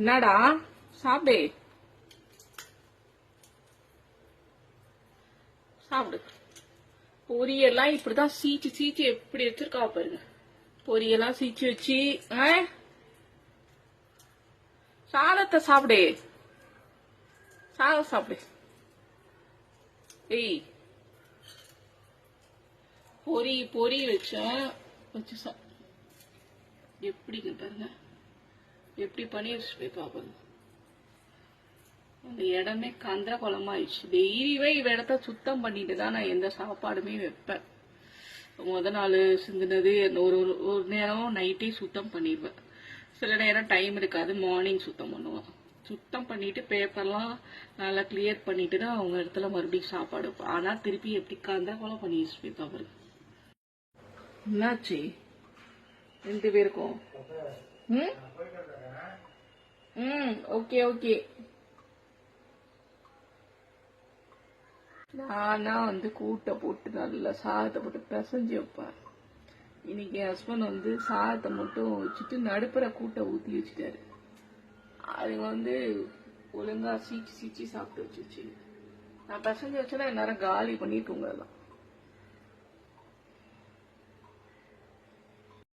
என்னடா சாப்பிடு சாப்பிடு. பொரியெல்லாம் இப்படிதான் சீச்சு சீச்சு எப்படி வச்சிருக்கா பாருங்க. பொரியெல்லாம் சீச்சு வச்சு சாதத்தை சாப்பிடு. சாதம் சாப்பிடு. ஏய் பொரி வச்சேன் வச்சு எப்படிங்க பாருங்க. எப்படி பண்ணி வச்சு போய் பாப்பாங்க. அந்த இடமே கந்திர குளமாயிடுச்சு. டெய்லியுமே இவ இடத்த சுத்தம் பண்ணிட்டு தான் நான் எந்த சாப்பாடுமே வைப்பேன். முத நாள் சிந்தினது ஒரு நேரம் நைட்டே சுத்தம் பண்ணிடுவேன். சில நேரம் டைம் இருக்காது, மார்னிங் சுத்தம் பண்ணுவேன். சுத்தம் பண்ணிட்டு பேப்பர்லாம் நல்லா கிளியர் பண்ணிட்டு தான் அவங்க இடத்துல மறுபடியும் சாப்பாடு வைப்பேன். ஆனா திருப்பி எப்படி கந்திர குளம் பண்ணி வச்சு போய் பாப்பாரு. என்னாச்சு 2 பேருக்கும்? Okay okay. நானா கூட்டை போட்டு நல்லா சாதத்தை போட்டு பிசைஞ்சு வைப்பேன். இன்னைக்கு என் ஹஸ்பண்ட் சாதத்தை மட்டும் வச்சுட்டு நடுப்புற கூட்டை ஊத்தி வச்சுட்டாரு. அது ஒழுங்கா சீச்சு சீச்சு சாப்பிட்டு வச்சுச்சு. நான் பிசைஞ்சு வச்சேன்னா எல்லாரும் காலி பண்ணிட்டு தூங்கலாம்.